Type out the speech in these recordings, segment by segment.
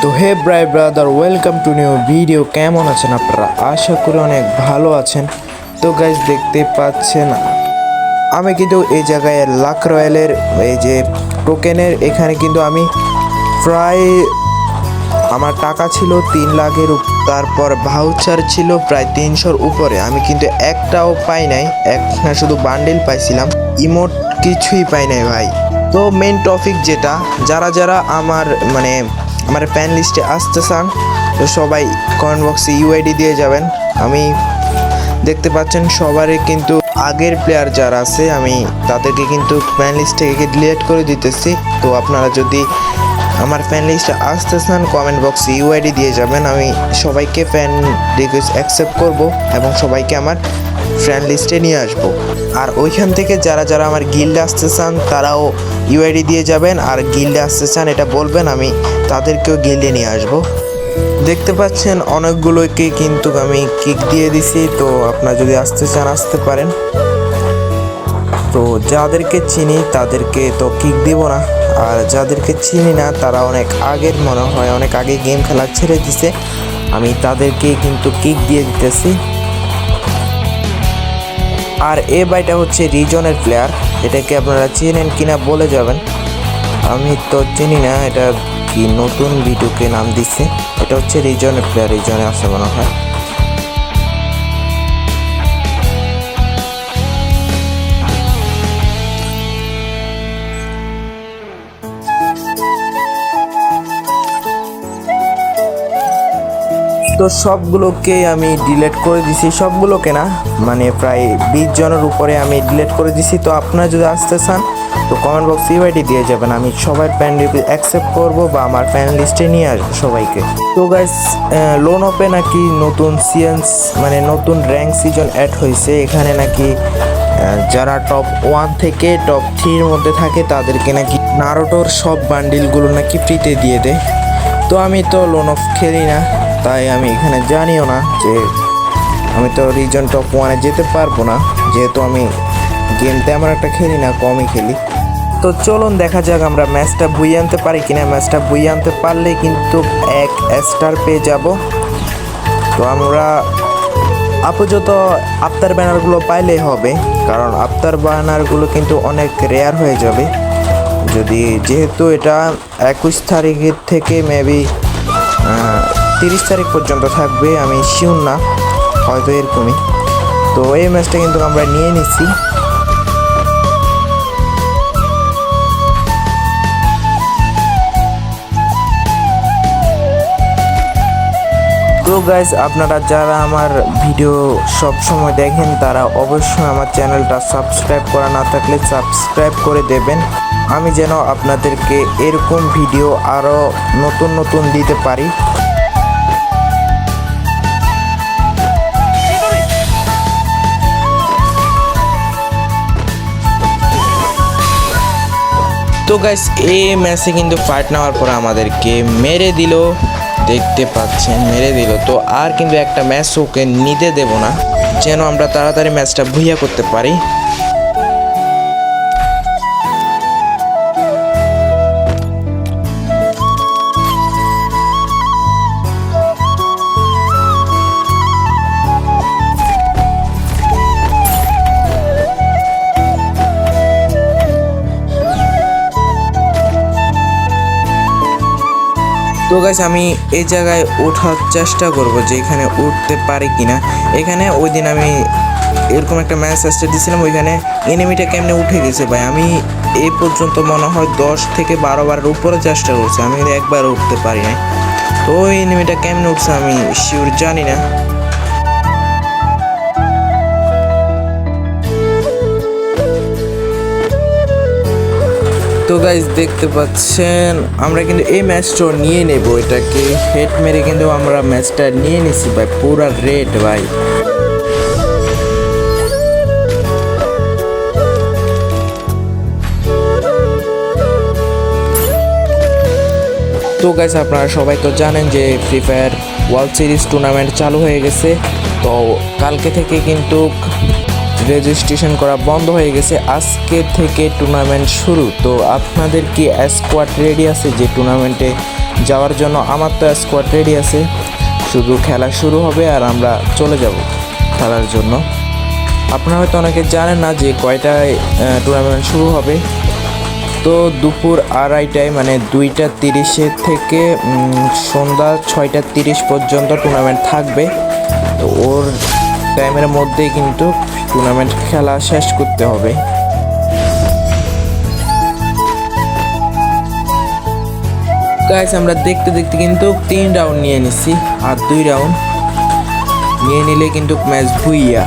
তো hey brother welcome to new video. কেমন আছেন আপনারা? আশা করি অনেক ভালো আছেন। তো গাইজ দেখতে পাচ্ছেন আমি কিন্তু এই জায়গায় লাক রয়্যালের এই যে টোকেনের এখানে কিন্তু আমি প্রায় আমার টাকা ছিল 3 লাখের, তারপর ভাউচার ছিল প্রায় 300-র উপরে। আমি কিন্তু একটাও পাই নাই, একটা শুধু বান্ডেল পাইছিলাম, ইমোট কিছুই পাই নাই ভাই। তো মেন টপিক যেটা, যারা যারা আমার ফ্যান লিস্টে আসতে চান তো সবাই কমেন্ট বক্সে ইউআইডি দিয়ে যাবেন। আমি দেখতে পাচ্ছেন সবারই কিন্তু আগের প্লেয়ার যারা আছে আমি তাদেরকে কিন্তু ফ্যান লিস্ট থেকে ডিলিট করে দিতেছি। তো আপনারা যদি আমার ফ্যান লিস্টে আসতে চান কমেন্ট বক্সে ইউআইডি দিয়ে যাবেন। আমি সবাইকে ফ্যান রিকোয়েস্ট অ্যাকসেপ্ট করব এবং সবাইকে আমার ফ্রেন্ড লিস্টে নিয়ে আসব। আর ওইখান থেকে যারা যারা আমার গিল্ডে আসতে চান তারাও ইউআইডি দিয়ে যাবেন, আর গিল্ডে আসতে চান এটা বলবেন, আমি তাদেরকেও গিল্ডে নিয়ে আসব। দেখতে পাচ্ছেন অনেকগুলোকে কিন্তু আমি কিক দিয়ে দিছি। তো আপনারা যদি আসতে চান আসতে পারেন। তো যাদেরকে চিনি তাদেরকে তো কিক দিব না, আর যাদেরকে চিনি না তারা অনেক আগের মনে হয় অনেক আগে গেম খেলা ছেড়ে দিছে, আমি তাদেরকে কিন্তু কিক দিয়ে দিতেছি। আর এ বাইটা হচ্ছে রিজনের প্লেয়ার, এটাকে আপনারা চিনেন কিনা বলে যাবেন। আমি তো চিনি না, এটা কি নতুন ভিডিওকে নাম দিচ্ছে। এটা হচ্ছে রিজনের প্লেয়ার, রিজনে আছে মনে হয়। তো সবগুলোকে আমি ডিলিট করে দিছি, সবগুলোকে না, মানে প্রায় 20 জনের উপরে আমি ডিলিট করে দিছি। তো আপনারা যদি আসতে চান তো কমেন্ট বক্সে ইউআইডি দিয়ে যাবেন, আমি সবার ফ্যান রিকোয়েস্ট অ্যাকসেপ্ট করব বা আমার ফ্যান লিস্টে নিয়ে আসবো সবাইকে। তো গাইস লোন ওপে নাকি নতুন সিএনস নতুন র্যাঙ্ক সিজন অ্যাড হয়েছে। এখানে নাকি যারা টপ 1 থেকে টপ 3-র মধ্যে থাকে তাদেরকে নাকি নারুটোর সব বান্ডিলগুলো নাকি ফ্রিতে দিয়ে দেয়। তো আমি তো লোন অফ খেলি না, তাই আমি এখানে জানিও না যে আমি তো রিজন টপ 1-এ যেতে পারবো না, যেহেতু আমি গেম তেমন একটা খেলি না, কমই খেলি। তো চলুন দেখা যাক আমরা ম্যাচটা বুইয়ে আনতে পারি কিনা। ম্যাচটা বুইয়ে আনতে পারলে কিন্তু 1 স্টার পেয়ে যাব। তো আমরা আপাতত আফতার ব্যানারগুলো পাইলেই হবে, কারণ আফতার ব্যানারগুলো কিন্তু অনেক রেয়ার হয়ে যাবে যদি, যেহেতু এটা 21 তারিখের থেকে মেবি 30 তারিখ পর্যন্ত থাকবে, আমি শিওর না, হয়তো এরকমই। তো এই ম্যাচটা কিন্তু আমরা নিয়ে নিচ্ছি। তো গাইজ আপনারা যারা আমার ভিডিও সব সময় দেখেন তারা অবশ্যই আমার চ্যানেলটা সাবস্ক্রাইব করা না থাকলে সাবস্ক্রাইব করে দেবেন, আমি যেন আপনাদেরকে এরকম ভিডিও আরও নতুন নতুন দিতে পারি। তো গাইস এই ম্যাচে কিন্তু ফাইট নেওয়ার পর আমাদেরকে মেরে দিল, দেখতে পাচ্ছেন মেরে দিল। তো আর কিন্তু একটা ম্যাচ ওকে নিতে দেব না, যেন আমরা তাড়াতাড়ি ম্যাচটা ভুইয়া করতে পারি। তো গাইস আমি এই জায়গায় ওঠার চেষ্টা করব যে এখানে উঠতে পারি কিনা। এখানে ওই দিন আমি এরকম একটা ম্যাচ স্টার্ট দিয়েছিলাম, ওইখানে এনিমিটা কেমনে উঠে গেছে ভাই। আমি এই পর্যন্ত মনে হয় 10 থেকে 12 বারের উপরে চেষ্টা করছি, আমি একবার উঠতে পারি না। তো ওই এনিমিটা কেমনে উঠছে আমি শিওর জানি না। তো গাইজ দেখতে পাচ্ছেন আমরা কিন্তু এই ম্যাচটা নিয়ে নেব, এটাকে হেড মেরে কিন্তু আমরা ম্যাচটা নিয়ে নিছি ভাই, পুরা রেড ভাই। তো গাইজ আপনারা সবাই তো জানেন যে free fire world series tournament চালু হয়ে গেছে। তো কালকে থেকে কিন্তু রেজিস্ট্রেশন করা বন্ধ হয়ে গেছে। আজকে থেকে টুর্নামেন্ট শুরু। তো আপনাদের কি স্কোয়াড রেডি আছে যে টুর্নামেন্টে যাওয়ার জন্য? আমার তো স্কোয়াড রেডি আছে, শুধু খেলা শুরু হবে আর আমরা চলে যাব খেলার জন্য। আপনারা হয়তো অনেকে জানেন না যে কয়টায় টুর্নামেন্ট শুরু হবে। তো দুপুর 2:30 মানে 2:30 থেকে সন্ধ্যা 6:30 পর্যন্ত টুর্নামেন্ট থাকবে। তো ওর টাইমের মধ্যেই কিন্তু টুর্নামেন্ট খেলা শেষ করতে হবে। গাইস আমরা দেখতে দেখতে কিন্তু 3 রাউন্ড নিয়ে নিছি, আর 2 রাউন্ড নিয়ে নিলে কিন্তু ম্যাচ ভুইয়া।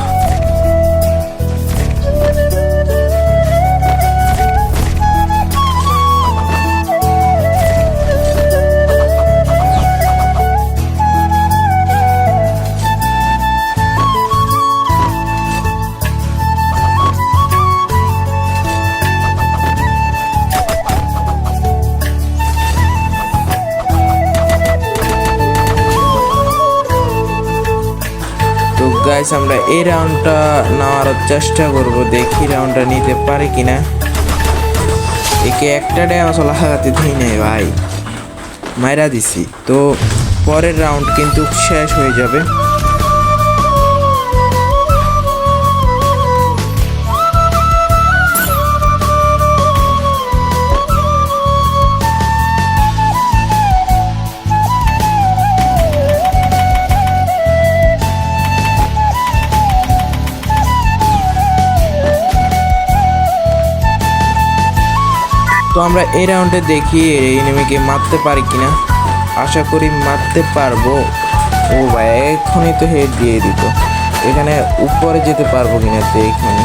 তো গাইস আমরা এই রাউন্ডটা নেওয়ার চেষ্টা করব, দেখি রাউন্ডটা নিতে পারি কিনা। একে একটা ড্যামেজ লাগাতে দিই নাই ভাই, মাইরা দিছি। তো পরের রাউন্ড কিন্তু শেষ হয়ে যাবে। তো আমরা এই রাউন্ডে দেখি এই এনিমিকে মারতে পারি কিনা, আশা করি মারতে পারবো। ও ভাই এখনই তো হেড দিয়ে দিত। এখানে উপরে যেতে পারবো কিনা দেখিনি।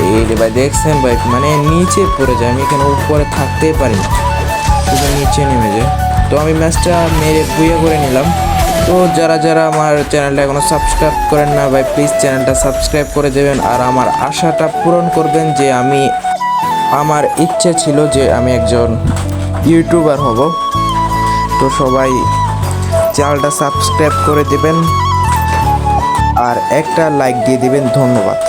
এই রে ভাই দেখছেন ভাই, মানে নিচে পড়ে যায়, আমি এখানে উপরে থাকতেই পারি না, শুধু নিচে নেমে যায়। তো আমি ম্যাচটা মেরে বুয়ে করে নিলাম। তো যারা যারা আমার চ্যানেলটা এখনো সাবস্ক্রাইব করেন না ভাই, প্লিজ চ্যানেলটা সাবস্ক্রাইব করে দেবেন আর আমার আশাটা পূরণ করবেন যে আমার ইচ্ছে ছিল যে আমি একজন ইউটিউবার হব। তো সবাই চ্যানেলটা সাবস্ক্রাইব করে দেবেন আর একটা লাইক দিয়ে দিবেন। ধন্যবাদ।